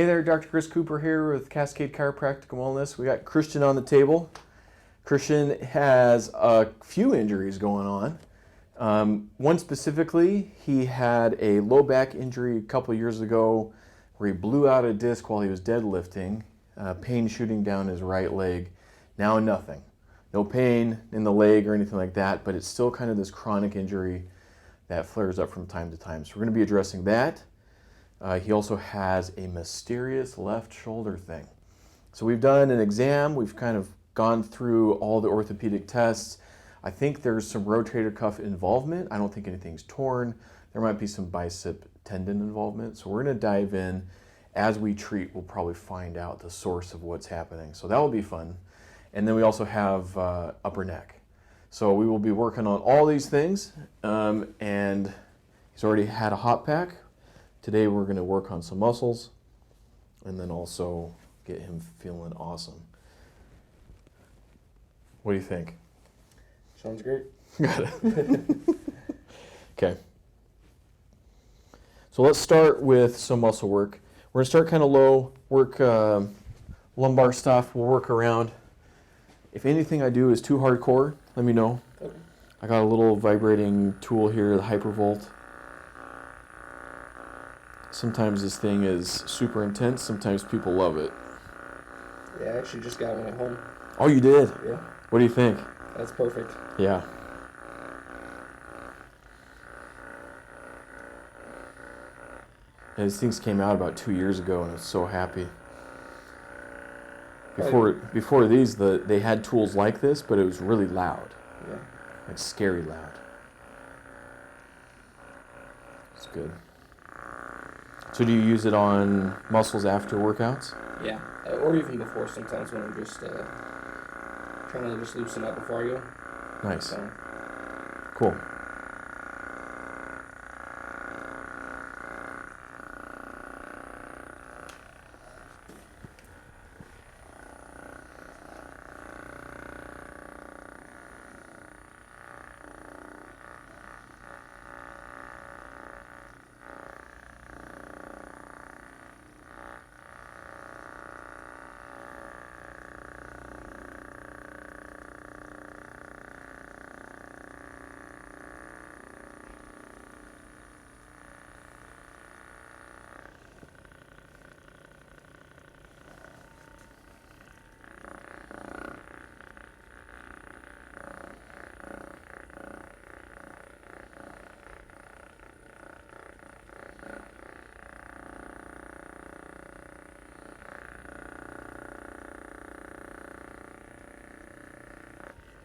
Hey there, Dr. Chris Cooper here with Cascade Chiropractic and Wellness. We got Christian on the table. Christian has a few injuries going on. One specifically, he had a low back injury a couple years ago where he blew out a disc while he was deadlifting, pain shooting down his right leg. Now nothing. No pain in the leg or anything like that, but it's still kind of this chronic injury that flares up from time to time. So we're going to be addressing that. He also has a mysterious left shoulder thing. So we've done an exam. We've kind of gone through all the orthopedic tests. I think there's some rotator cuff involvement. I don't think anything's torn. There might be some bicep tendon involvement. So we're going to dive in. As we treat, we'll probably find out the source of what's happening. So that will be fun. And then we also have upper neck. So we will be working on all these things. And he's already had a hot pack. Today we're going to work on some muscles and then also get him feeling awesome. What do you think? Sounds great. Got it. Okay. So let's start with some muscle work. We're going to start kind of low, work lumbar stuff. We'll work around. If anything I do is too hardcore, let me know. Okay. I got a little vibrating tool here, the Hypervolt. Sometimes this thing is super intense. Sometimes people love it. Yeah, I actually just got one at home. Oh, you did? Yeah. What do you think? That's perfect. Yeah. And these things came out about 2 years ago, and I was so happy. Before these, they had tools like this, but it was really loud. Yeah. Like scary loud. It's good. So do you use it on muscles after workouts? Yeah, or even before sometimes when I'm just trying to just loosen up before I go. Nice. So. Cool.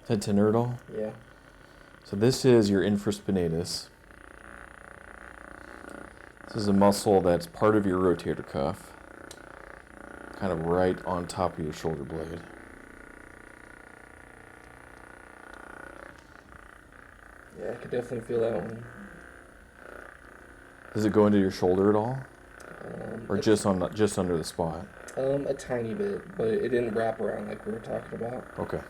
Is that tenor at all? Yeah. So this is your infraspinatus. This is a muscle that's part of your rotator cuff, kind of right on top of your shoulder blade. Yeah, I could definitely feel that one. Does it go into your shoulder at all? Or just under the spot? A tiny bit, but it didn't wrap around like we were talking about. Okay.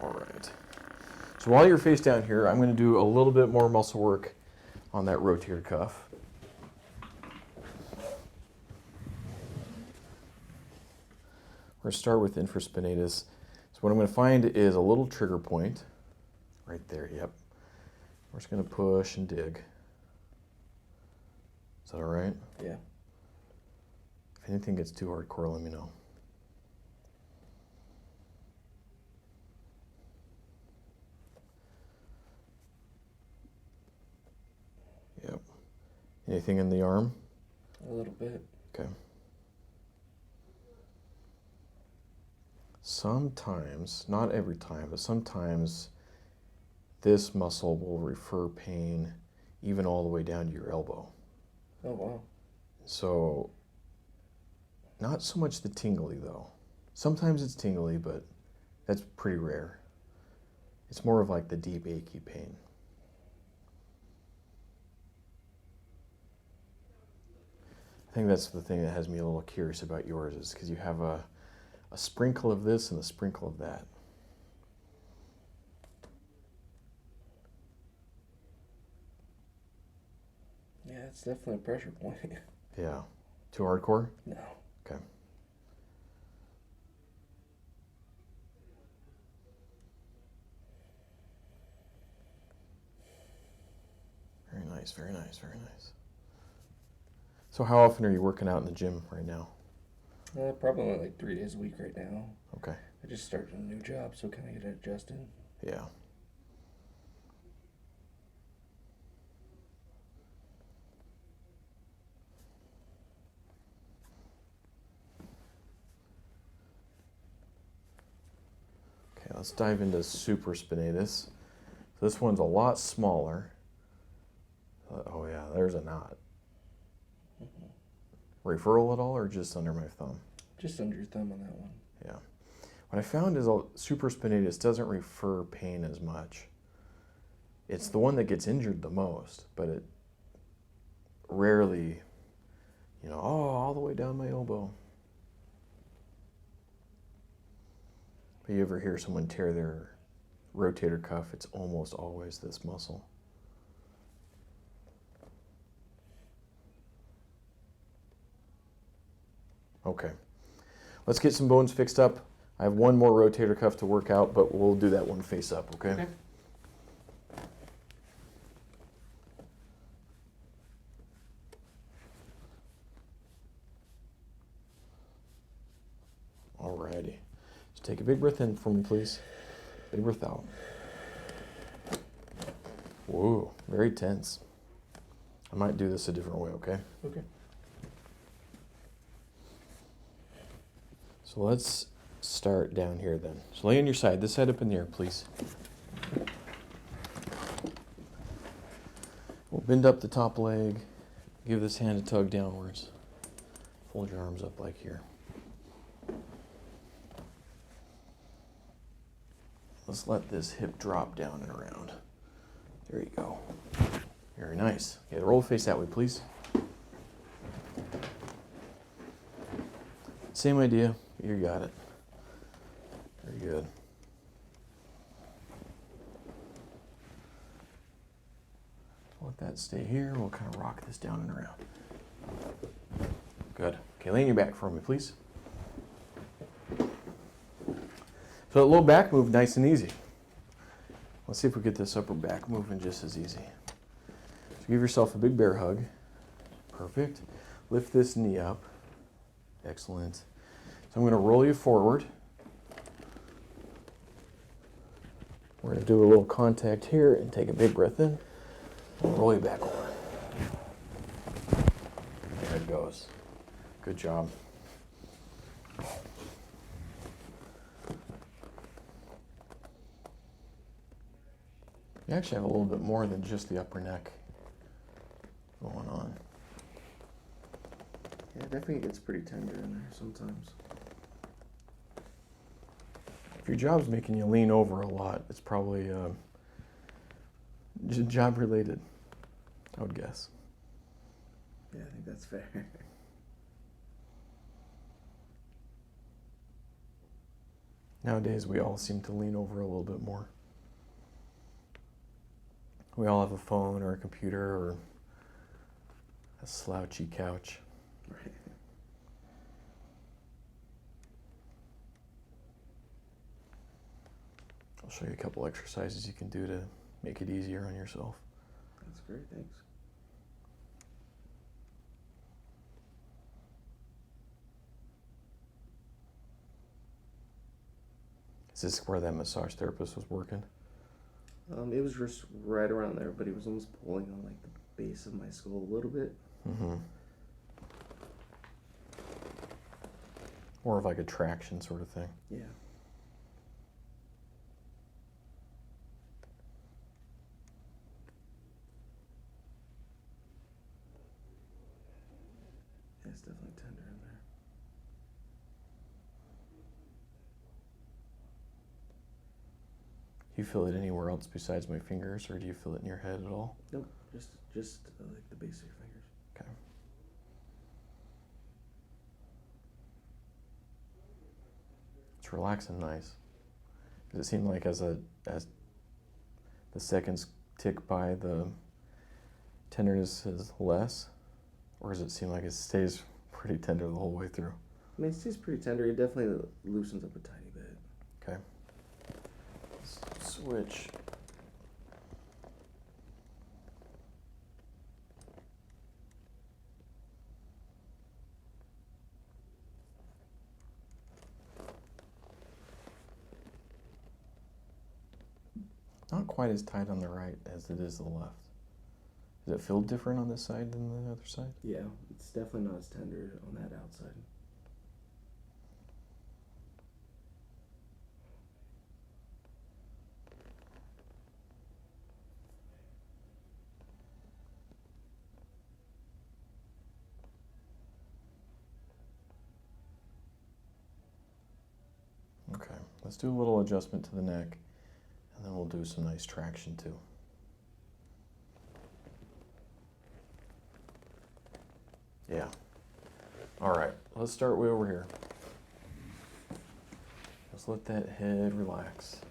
All right. So while you're face down here, I'm going to do a little bit more muscle work on that rotator cuff. We're going to start with infraspinatus. So what I'm going to find is a little trigger point right there. Yep. We're just going to push and dig. Is that all right? Yeah. If anything gets too hardcore, let me know. Yep. Anything in the arm? A little bit. Okay. Sometimes, not every time, but sometimes this muscle will refer pain even all the way down to your elbow. Oh, wow. So, not so much the tingly though. Sometimes it's tingly, but that's pretty rare. It's more of like the deep achy pain. I think that's the thing that has me a little curious about yours, is because you have a sprinkle of this and a sprinkle of that. it's definitely a pressure point. Yeah. Too hardcore? No. Okay. Very nice, very nice, very nice. So how often are you working out in the gym right now? Probably only like 3 days a week right now. Okay. I just started a new job, so kind of get adjusted. Yeah. Okay, let's dive into supraspinatus. So this one's a lot smaller. Oh yeah, there's a knot. Referral at all, or just under my thumb? Just under your thumb on that one. Yeah. What I found is supraspinatus doesn't refer pain as much. It's the one that gets injured the most, but it rarely, all the way down my elbow. But you ever hear someone tear their rotator cuff, it's almost always this muscle. Okay. Let's get some bones fixed up. I have one more rotator cuff to work out, but we'll do that one face up, okay? Okay. Alrighty. Just take a big breath in for me, please. Big breath out. Whoa, very tense. I might do this a different way, okay? Okay. So let's start down here then. So lay on your side, this side up in the air, please. We'll bend up the top leg. Give this hand a tug downwards. Fold your arms up like here. Let's let this hip drop down and around. There you go. Very nice. Okay, roll face that way, please. Same idea. You got it. Very good. Let that stay here. We'll kind of rock this down and around. Good. Okay, lay on your back for me, please. So that low back move, nice and easy. Let's see if we get this upper back moving just as easy. So give yourself a big bear hug. Perfect. Lift this knee up. Excellent. So I'm going to roll you forward. We're going to do a little contact here and take a big breath in. And roll you back over. There it goes. Good job. You actually have a little bit more than just the upper neck going on. Yeah, definitely gets pretty tender in there sometimes. If your job's making you lean over a lot, it's probably job related, I would guess. Yeah, I think that's fair. Nowadays, we all seem to lean over a little bit more. We all have a phone or a computer or a slouchy couch. Right. I'll show you a couple exercises you can do to make it easier on yourself. That's great, thanks. Is this where that massage therapist was working? It was just right around there, but he was almost pulling on like the base of my skull a little bit. Mm-hmm. More of like a traction sort of thing. Yeah. Yeah, it's definitely tender in there. Do you feel it anywhere else besides my fingers, or do you feel it in your head at all? Nope, just like the base of your fingers. Okay. It's relaxing nice. Does it seem like as the seconds tick by, the tenderness is less? Or does it seem like it stays pretty tender the whole way through? I mean, it stays pretty tender. It definitely loosens up a tiny bit. Okay. Let's switch. Not quite as tight on the right as it is the left. Does it feel different on this side than the other side? Yeah, it's definitely not as tender on that outside. Okay, let's do a little adjustment to the neck, and then we'll do some nice traction too. Yeah. All right, let's start way over here. Just let that head relax.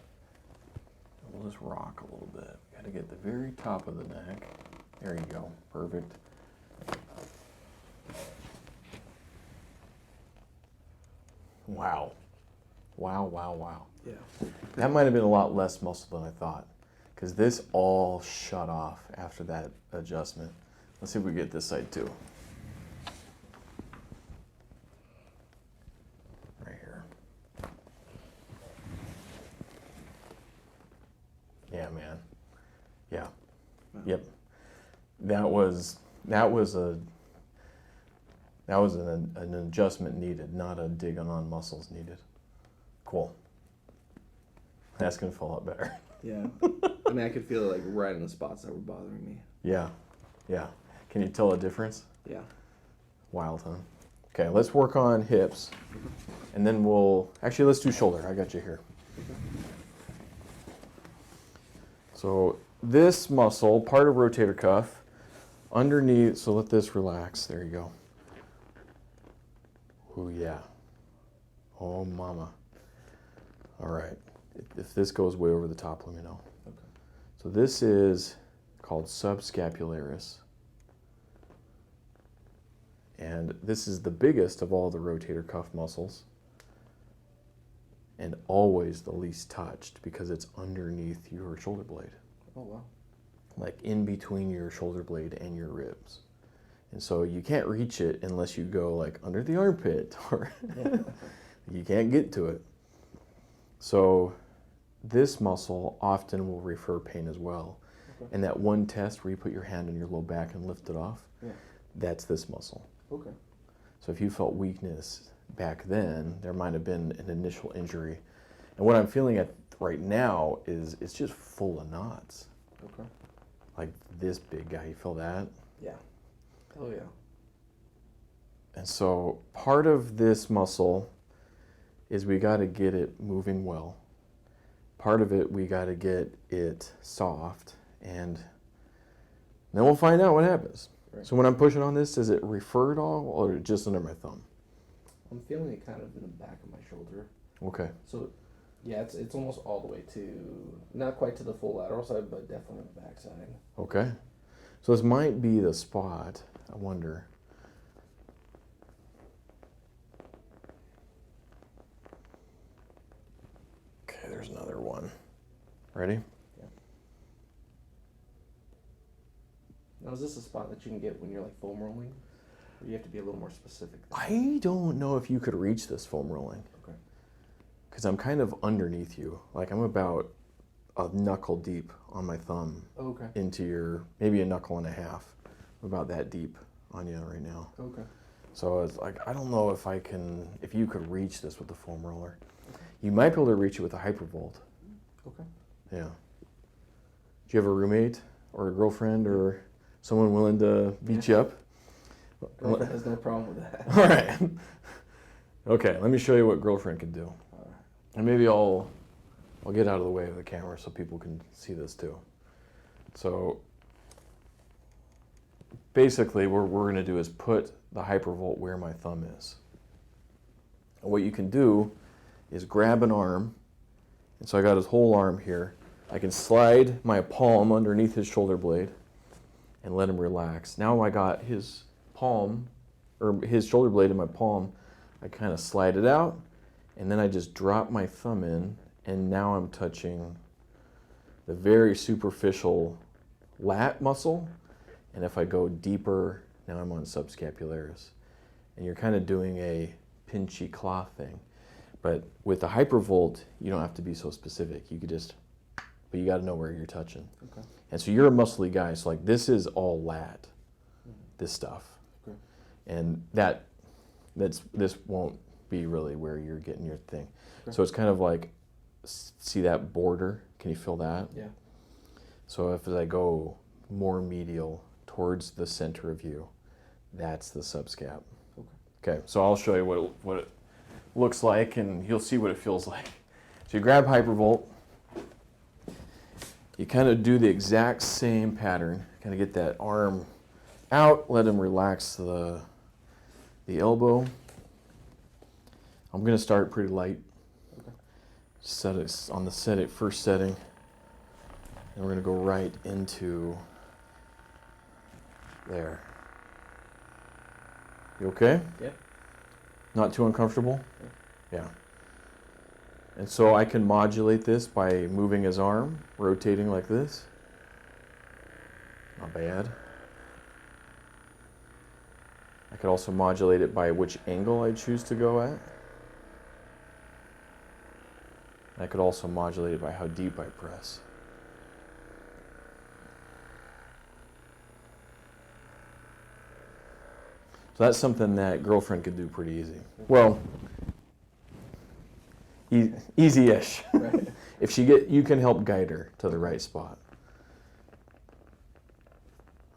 We'll just rock a little bit. Got to get the very top of the neck. There you go. Perfect. Wow. Wow, wow, wow. Yeah. That might have been a lot less muscle than I thought, because this all shut off after that adjustment. Let's see if we get this side too. Right here. Yeah, man. Yeah. Yep. That was an adjustment needed, not a digging on muscles needed. Cool. That's gonna feel a lot better. Yeah. I mean, I could feel it like right in the spots that were bothering me. Yeah. Yeah. Can you tell a difference? Yeah. Wild, huh? Okay, let's work on hips. And then let's do shoulder. I got you here. So this muscle, part of rotator cuff, underneath, so let this relax. There you go. Oh yeah. Oh mama. All right. If this goes way over the top, let me know. Okay. So this is called subscapularis. And this is the biggest of all the rotator cuff muscles. And always the least touched because it's underneath your shoulder blade. Oh, wow. Like in between your shoulder blade and your ribs. And so you can't reach it unless you go like under the armpit or you can't get to it. So this muscle often will refer pain as well. Okay. And that one test where you put your hand on your low back and lift it off, that's this muscle. Okay. So if you felt weakness back then, there might have been an initial injury. And what I'm feeling at right now is it's just full of knots. Okay. Like this big guy, you feel that? Yeah. Oh, yeah. And so part of this muscle is we got to get it moving well. Part of it, we got to get it soft, and then we'll find out what happens. Right. So when I'm pushing on this, does it refer at all, or just under my thumb? I'm feeling it kind of in the back of my shoulder. Okay. So, yeah, it's almost all the way to, not quite to the full lateral side, but definitely on the back side. Okay. So this might be the spot, I wonder. Okay, there's another one. Ready? Yeah. Now, is this a spot that you can get when you're like foam rolling? Or you have to be a little more specific? I don't know if you could reach this foam rolling. Okay. Because I'm kind of underneath you. Like I'm about a knuckle deep on my thumb. Okay. Into your, maybe a knuckle and a half. I'm about that deep on you right now. Okay. So it's like, I don't know if you could reach this with the foam roller. Okay. You might be able to reach it with a hypervolt. Okay. Yeah. Do you have a roommate or a girlfriend or someone willing to beat you up? Girlfriend has no problem with that. All right. Okay, let me show you what girlfriend can do. All right. And maybe I'll get out of the way of the camera so people can see this too. So basically what we're going to do is put the hypervolt where my thumb is. And what you can do is grab an arm. And so I got his whole arm here. I can slide my palm underneath his shoulder blade and let him relax. Now I got his palm, or his shoulder blade in my palm. I kind of slide it out, and then I just drop my thumb in, and now I'm touching the very superficial lat muscle. And if I go deeper, now I'm on subscapularis. And you're kind of doing a pinchy claw thing. But with the hypervolt, you don't have to be so specific. You could just, but you got to know where you're touching. Okay. And so you're a muscly guy, so like this is all lat, this stuff. Okay. And this won't be really where you're getting your thing. Okay. So it's kind of like, see that border? Can you feel that? Yeah. So if as I go more medial towards the center of you, that's the subscap. Okay, so I'll show you what it looks like, and you'll see what it feels like. So you grab hypervolt, you kind of do the exact same pattern, kind of get that arm out, let him relax the elbow. I'm going to start pretty light. Okay. Set it on the first setting, and we're going to go right into there. You okay? Yeah. Not too uncomfortable? Yeah. And so I can modulate this by moving his arm, rotating like this. Not bad. I could also modulate it by which angle I choose to go at. I could also modulate it by how deep I press. So that's something that girlfriend could do pretty easy. Well, easy-ish. Right. If you can help guide her to the right spot.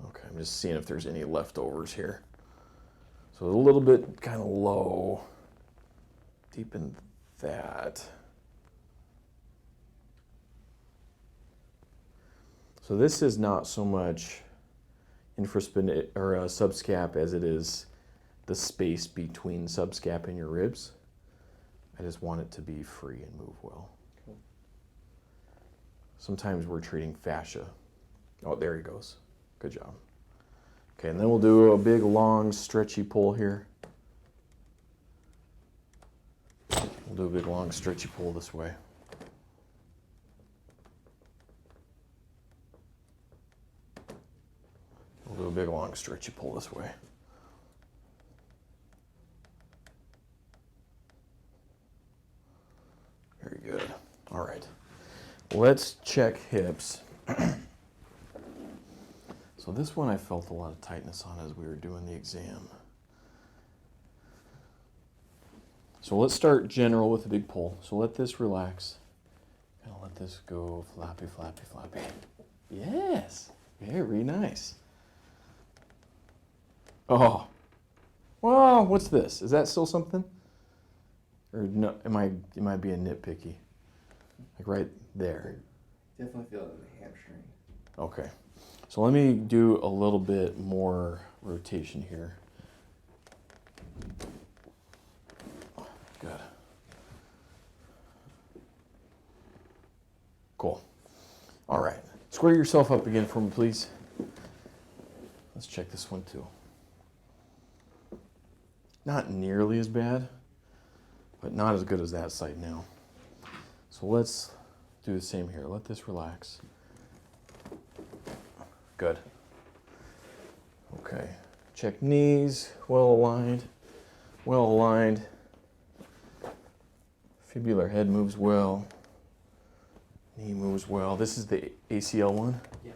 Okay, I'm just seeing if there's any leftovers here. So a little bit kind of low. Deepen that. So this is not so much infraspinatus or subscap as it is the space between subscap and your ribs. I just want it to be free and move well. Cool. Sometimes we're treating fascia. Oh, there he goes. Good job. Okay, and then we'll do a big, long, stretchy pull here. We'll do a big, long, stretchy pull this way. We'll do a big, long, stretchy pull this way. Very good. All right. Let's check hips. So this one I felt a lot of tightness on as we were doing the exam. So let's start general with a big pull. So let this relax. Kind of let this go flappy, flappy, flappy. Yes. Very nice. Oh. Well, what's this? Is that still something? Or no, am I being nitpicky? Like right there. Definitely feel it in the hamstring. Okay. So let me do a little bit more rotation here. Good. Cool. All right. Square yourself up again for me, please. Let's check this one too. Not nearly as bad, but not as good as that side now. So let's do the same here. Let this relax. Good. Okay. Check knees, well aligned, well aligned. Fibular head moves well. Knee moves well. This is the ACL one? Yeah.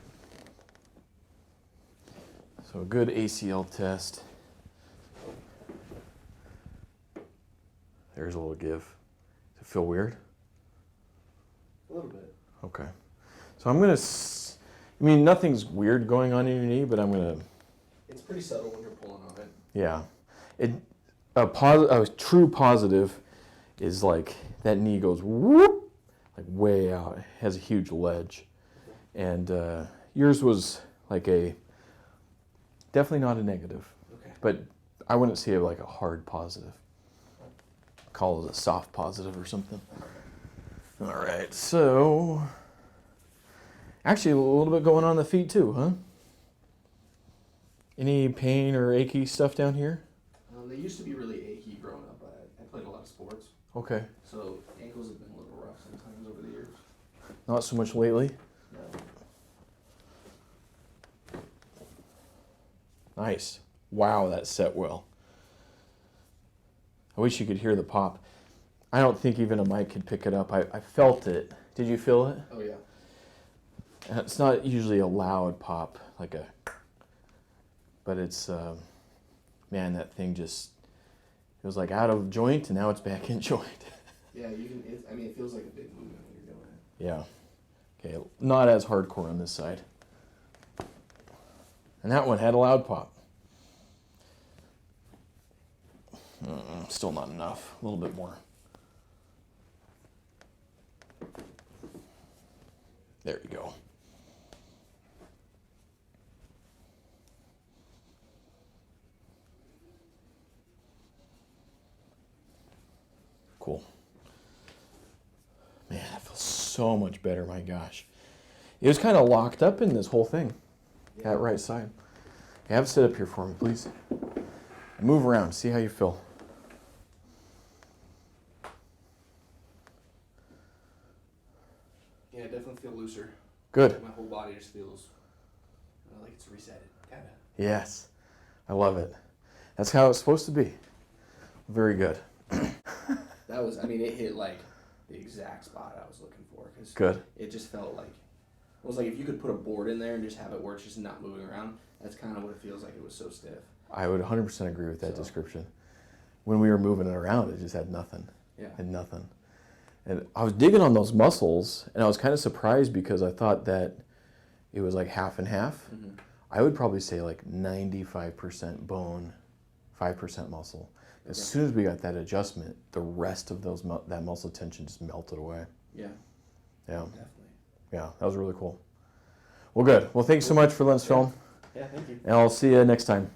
So a good ACL test. There's a little give. Does it feel weird? A little bit. Okay. So I'm going to, nothing's weird going on in your knee, but I'm going to. It's pretty subtle when you're pulling on it. Yeah. A true positive is like that knee goes whoop, like way out. It has a huge ledge. And yours was like definitely not a negative. Okay. But I wouldn't say it like a hard positive. Call it a soft positive or something. All right, so actually a little bit going on the feet too, huh? Any pain or achy stuff down here? They used to be really achy growing up. I played a lot of sports, Okay. so ankles have been a little rough sometimes over the years. Not so much lately? No. Nice. Wow, that set well. I wish you could hear the pop. I don't think even a mic could pick it up. I felt it. Did you feel it? Oh, yeah. And it's not usually a loud pop, but it's, man, that thing just, it was like out of joint and now it's back in joint. Yeah, it feels like a big movement when you're doing it. Yeah. Okay, not as hardcore on this side. And that one had a loud pop. Still not enough. A little bit more. There you go. Cool. Man, that feels so much better, my gosh. It was kind of locked up in this whole thing, that right side. You have it sit up here for me, please. And move around, see how you feel. Yeah, I definitely feel looser. Good. My whole body just feels like it's resetted, kind of. Yes, I love it. That's how it's supposed to be. Very good. It hit like the exact spot I was looking for. Good. It just felt like, it was like if you could put a board in there and just have it where it's just not moving around, that's kind of what it feels like. It was so stiff. I would 100% agree with that description. When we were moving it around, it just had nothing. Yeah. Had nothing. And I was digging on those muscles, and I was kind of surprised because I thought that it was like half and half. Mm-hmm. I would probably say like 95% bone, 5% muscle. As soon as we got that adjustment, the rest of that muscle tension just melted away. Yeah. Yeah. Definitely. Yeah, that was really cool. Well, good. Well, thanks so much for letting us film, Yeah, thank you. and I'll see you next time.